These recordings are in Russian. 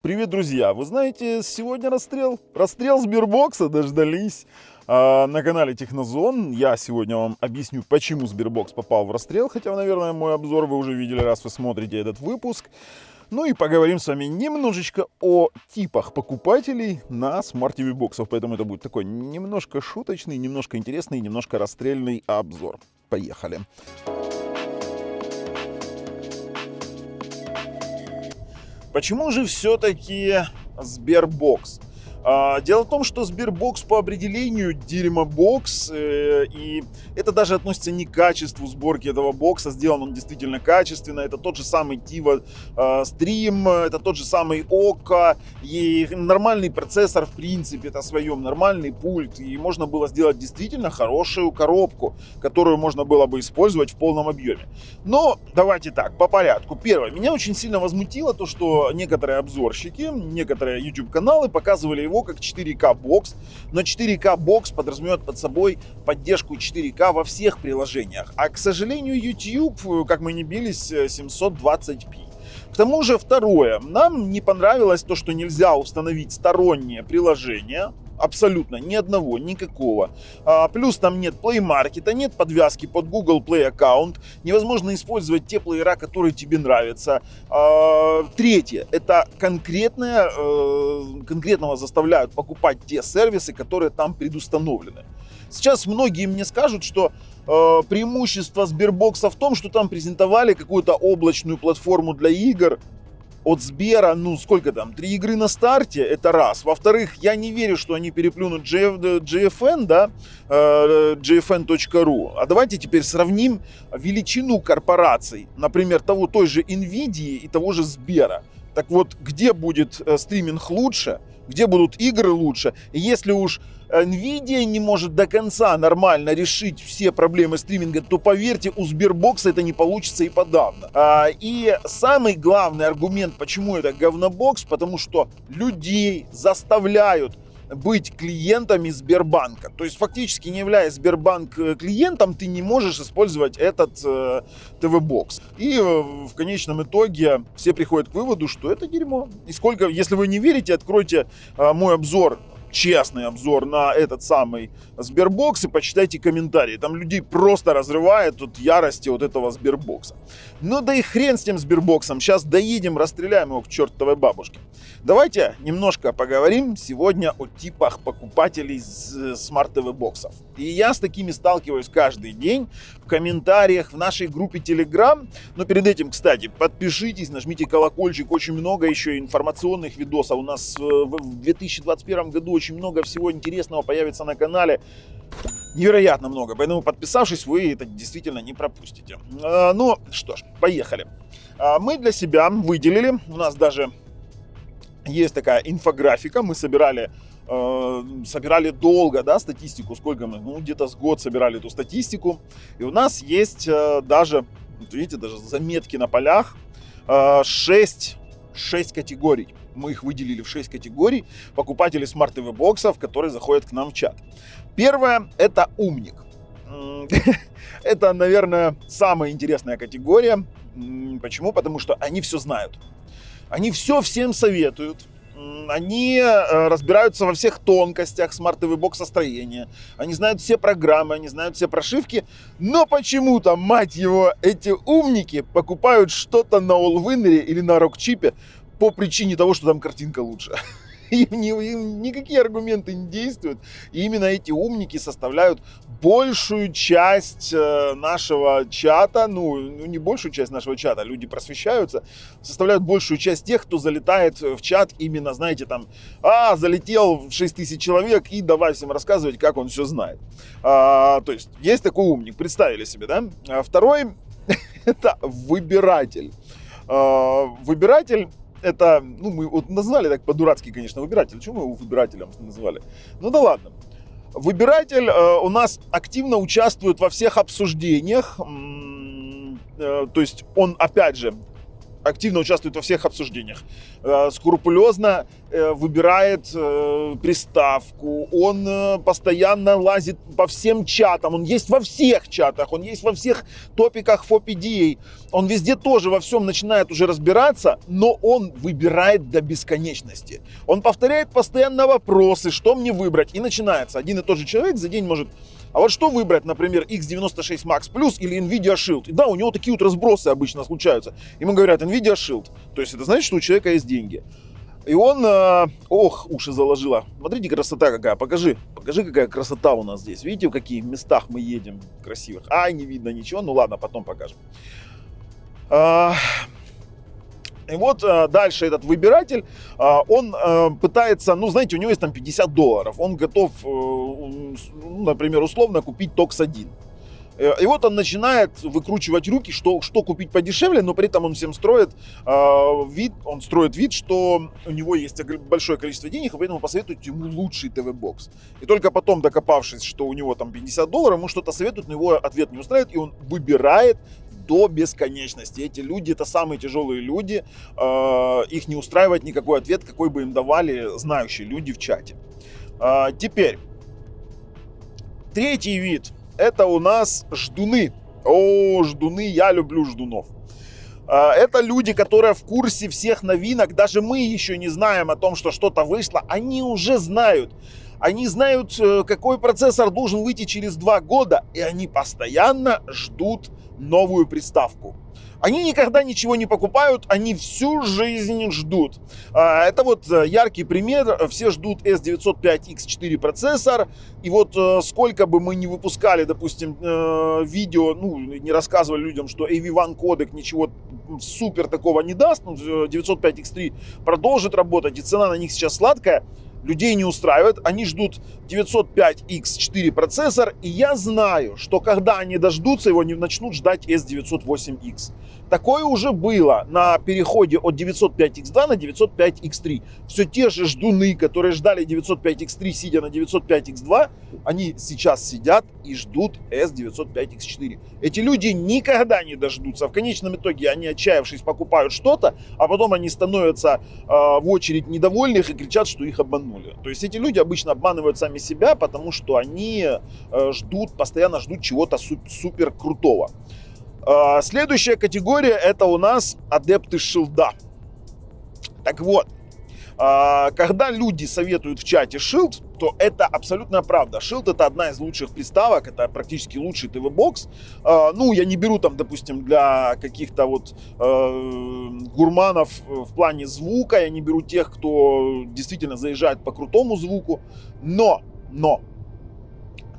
Привет, друзья! Вы знаете, сегодня расстрел. Расстрел Сбербокса дождались. На канале Технозон я сегодня вам объясню, почему Сбербокс попал в расстрел. Хотя, наверное, мой обзор вы уже видели, раз вы смотрите этот выпуск. Ну и поговорим с вами немножечко о типах покупателей на Smart TV боксов. Поэтому это будет такой немножко шуточный, немножко интересный, немножко расстрельный обзор. Поехали! Почему же все-таки Сбербокс? Дело в том, что Сбербокс по определению дерьмобокс, и это даже относится не к качеству сборки этого бокса, сделан он действительно качественно, это тот же самый Tiva Stream, это тот же самый Oka, и нормальный процессор в принципе, это своем нормальный пульт, и можно было сделать действительно хорошую коробку, которую можно было бы использовать в полном объеме. Но давайте так, по порядку. Первое, меня очень сильно возмутило то, что некоторые обзорщики, некоторые YouTube-каналы показывали его как 4К бокс, но 4К бокс подразумевает под собой поддержку 4К во всех приложениях, а, к сожалению, YouTube, как мы не бились, 720p. К тому же, второе, нам не понравилось то, что нельзя установить сторонние приложения, абсолютно ни одного, никакого. Плюс там нет Play Market, нет подвязки под Google Play аккаунт. Невозможно использовать те плеера, которые тебе нравятся. Третье, это конкретного заставляют покупать те сервисы, которые там предустановлены. Сейчас многие мне скажут, что преимущество Сбербокса в том, что там презентовали какую-то облачную платформу для игр от Сбера, сколько там, 3 игры на старте, это раз. Во-вторых, я не верю, что они переплюнут GFN, да, GFN.ru. А давайте теперь сравним величину корпораций, например, той же Nvidia и того же Сбера. Так вот, где будет стриминг лучше, где будут игры лучше, и если уж Nvidia не может до конца нормально решить все проблемы стриминга, то поверьте, у Сбербокса это не получится и подавно. И самый главный аргумент, почему это говнобокс, потому что людей заставляют быть клиентами Сбербанка. То есть фактически, не являясь Сбербанк клиентом, ты не можешь использовать этот ТВ-бокс. И в конечном итоге все приходят к выводу, что это дерьмо. И сколько, если вы не верите, откройте мой обзор, честный обзор на этот самый Сбербокс и почитайте комментарии. Там людей просто разрывает от ярости от этого Сбербокса. Ну да и хрен с тем Сбербоксом. Сейчас доедем, расстреляем его к чертовой бабушке. Давайте немножко поговорим сегодня о типах покупателей Smart TV боксов. И я с такими сталкиваюсь каждый день в комментариях в нашей группе Telegram. Но перед этим, кстати, подпишитесь, нажмите колокольчик. Очень много еще информационных видосов. У нас в 2021 году очень много всего интересного появится на канале. Невероятно много. Поэтому, подписавшись, вы это действительно не пропустите. Ну что ж, поехали. Мы для себя выделили, у нас даже есть такая инфографика, мы собирали долго, да, статистику, сколько мы, где-то с год собирали эту статистику. И у нас есть даже, видите, даже заметки на полях, 6 категорий. Мы их выделили в 6 категорий покупателей Smart TV боксов, которые заходят к нам в чат. Первое – это умник. Это, наверное, самая интересная категория. Почему? Потому что они все знают. Они все всем советуют. Они разбираются во всех тонкостях Smart TV бокса строения. Они знают все программы, они знают все прошивки. Но почему-то, мать его, эти умники покупают что-то на Allwinner или на Rockchip по причине того, что там картинка лучше. Им никакие аргументы не действуют. И именно эти умники составляют большую часть нашего чата. Не большую часть нашего чата, люди просвещаются. Составляют большую часть тех, кто залетает в чат именно, знаете, там, залетел 6000 человек и давай всем рассказывать, как он все знает. То есть, есть такой умник, представили себе, да? Второй, это выбиратель. Выбиратель, это, мы вот назвали так по-дурацки, конечно, выбиратель. Чего мы его выбирателем назвали? Ну да ладно. Выбиратель у нас активно участвует во всех обсуждениях. То есть он, опять же, активно участвует во всех обсуждениях, скрупулезно выбирает приставку, он постоянно лазит по всем чатам, он есть во всех чатах, он есть во всех топиках FOPDA, он везде тоже во всем начинает уже разбираться, но он выбирает до бесконечности. Он повторяет постоянно вопросы, что мне выбрать, и начинается. Один и тот же человек за день может: а вот что выбрать, например, X96 Max Plus или Nvidia Shield? И да, у него такие вот разбросы обычно случаются. Ему говорят Nvidia Shield. То есть это значит, что у человека есть деньги. И он, уши заложило. Смотрите, красота какая, покажи, какая красота у нас здесь. Видите, в каких местах мы едем красивых? Не видно ничего, ну ладно, потом покажем. И вот дальше этот выбиратель, он пытается, ну, знаете, у него есть там $50. Он готов, например, условно купить TOX 1. И вот он начинает выкручивать руки, что купить подешевле, но при этом он всем строит вид, что у него есть большое количество денег, и поэтому посоветует ему лучший ТВ-бокс. И только потом, докопавшись, что у него там $50, ему что-то советуют, но его ответ не устраивает, и он выбирает до бесконечности. Эти люди — это самые тяжелые люди, их не устраивает никакой ответ, какой бы им давали знающие люди в чате. Теперь, третий вид — это у нас ждуны. Ждуны, я люблю ждунов. Это люди, которые в курсе всех новинок, даже мы еще не знаем о том, что что-то вышло, они уже знают. Они знают, какой процессор должен выйти через 2 года, и они постоянно ждут новую приставку. Они никогда ничего не покупают, они всю жизнь ждут. Это вот яркий пример. Все ждут S905X4 процессор. И вот сколько бы мы ни выпускали, допустим, видео, ну, не рассказывали людям, что AV1 кодек ничего супер такого не даст, 905X3 продолжит работать, и цена на них сейчас сладкая, людей не устраивает, они ждут 905X4 процессор, и я знаю, что когда они дождутся его, они начнут ждать S908X. Такое уже было на переходе от 905X2 на 905X3. Все те же ждуны, которые ждали 905X3, сидя на 905X2, они сейчас сидят и ждут S905X4. Эти люди никогда не дождутся. В конечном итоге они, отчаявшись, покупают что-то, а потом они становятся в очередь недовольных и кричат, что их обманули. То есть эти люди обычно обманывают сами себя, потому что они постоянно ждут чего-то супер крутого. Следующая категория — это у нас адепты шилда. Так вот, когда люди советуют в чате Shield, то это абсолютная правда. Shield — это одна из лучших приставок, это практически лучший ТВ-бокс. Ну, я не беру там, допустим, для каких-то вот гурманов в плане звука, я не беру тех, кто действительно заезжает по крутому звуку, но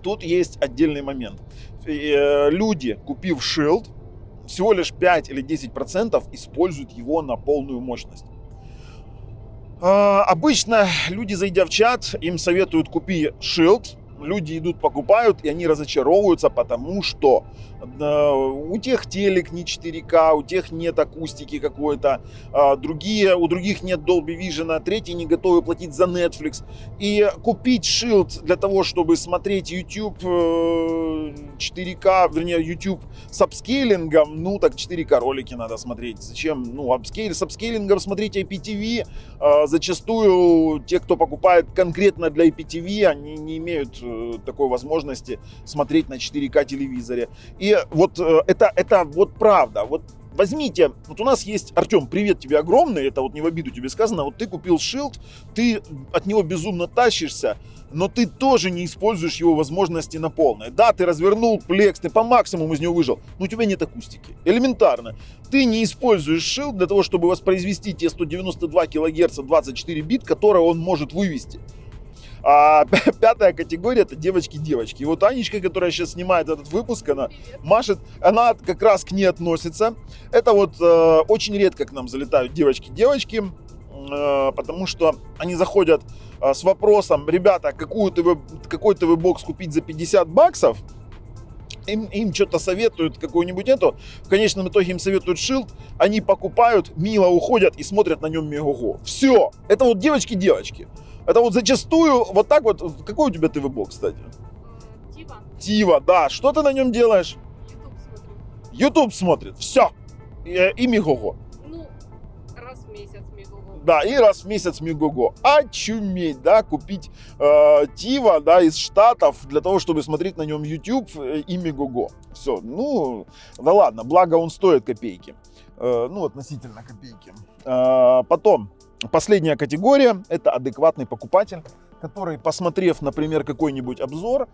тут есть отдельный момент. Люди, купив Shield, всего лишь 5 или 10% используют его на полную мощность. Обычно люди, зайдя в чат, им советуют: купи Shield. Люди идут, покупают, и они разочаровываются, потому что у тех телек не 4К, у тех нет акустики какой-то, у других нет Dolby Vision, третьи не готовы платить за Netflix. И купить Shield для того, чтобы смотреть YouTube 4К, вернее, YouTube с апскейлингом, ну так 4К ролики надо смотреть. Зачем? Ну, с апскейлингом смотреть IPTV. Зачастую те, кто покупает конкретно для IPTV, они не имеют такой возможности смотреть на 4К телевизоре. И вот это вот правда. Вот возьмите, вот у нас есть, Артем, привет тебе огромный, это вот не в обиду тебе сказано, вот ты купил Shield, ты от него безумно тащишься, но ты тоже не используешь его возможности на полное. Да, ты развернул Plex, ты по максимуму из него выжил, но у тебя нет акустики. Элементарно. Ты не используешь Shield для того, чтобы воспроизвести те 192 кГц 24 бит, которые он может вывести. А пятая категория — это девочки-девочки. И вот Анечка, которая сейчас снимает этот выпуск, она машет, она как раз к ней относится. Это вот очень редко к нам залетают девочки-девочки, потому что они заходят с вопросом: ребята, какой ТВ-бокс купить за $50? Им что-то советуют, какую-нибудь эту. В конечном итоге им советуют Shield, они покупают, мило уходят и смотрят на нем Мегого. Все. Это вот девочки-девочки. Это вот зачастую вот так вот. Какой у тебя ТВ-бокс, кстати? Тива, да. Что ты на нем делаешь? YouTube смотрю. YouTube смотрит. Все. И Мегого. Ну, Да, и раз в месяц Мегого. Очуметь, да, купить Тива, да, из Штатов для того, чтобы смотреть на нем YouTube и Мегого. Все, ну, да ладно, благо он стоит копейки. Ну, относительно копейки. Потом, последняя категория – это адекватный покупатель, который, посмотрев, например, какой-нибудь обзор,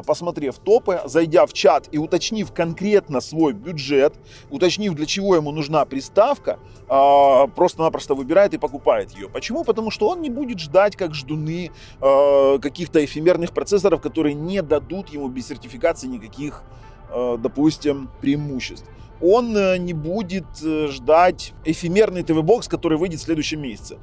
посмотрев топы, зайдя в чат и уточнив конкретно свой бюджет, уточнив, для чего ему нужна приставка, просто-напросто выбирает и покупает ее. Почему? Потому что он не будет ждать, как ждуны, каких-то эфемерных процессоров, которые не дадут ему без сертификации никаких, допустим, преимуществ. Он не будет ждать эфемерный ТВ-бокс, который выйдет в следующем месяце.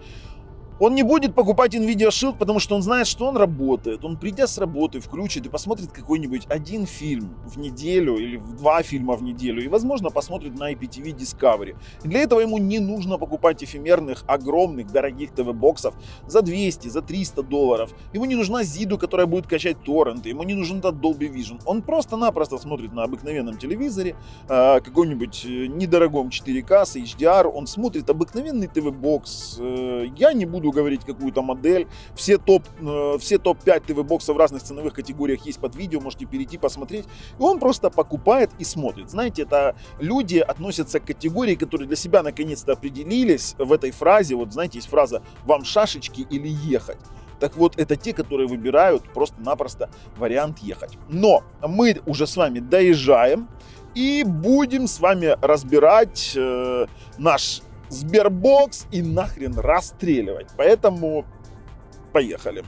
Он не будет покупать Nvidia Shield, потому что он знает, что он работает. Он, придя с работы, включит и посмотрит какой-нибудь один фильм в неделю или 2 фильма в неделю. И, возможно, посмотрит на IPTV Discovery. И для этого ему не нужно покупать эфемерных, огромных, дорогих ТВ-боксов за 200, за 300 долларов. Ему не нужна Zidu, которая будет качать торренты. Ему не нужен этот Dolby Vision. Он просто-напросто смотрит на обыкновенном телевизоре, какой-нибудь недорогом 4К с HDR. Он смотрит обыкновенный ТВ-бокс. Я не буду говорить какую-то модель. Все топ-5 ТВ-боксов в разных ценовых категориях есть под видео, можете перейти посмотреть. И он просто покупает и смотрит. Знаете, это люди относятся к категории, которые для себя наконец-то определились в этой фразе. Вот знаете, есть фраза «вам шашечки или ехать». Так вот, это те, которые выбирают просто-напросто вариант ехать. Но мы уже с вами доезжаем и будем с вами разбирать наш Сбербокс и нахрен расстреливать. Поэтому поехали.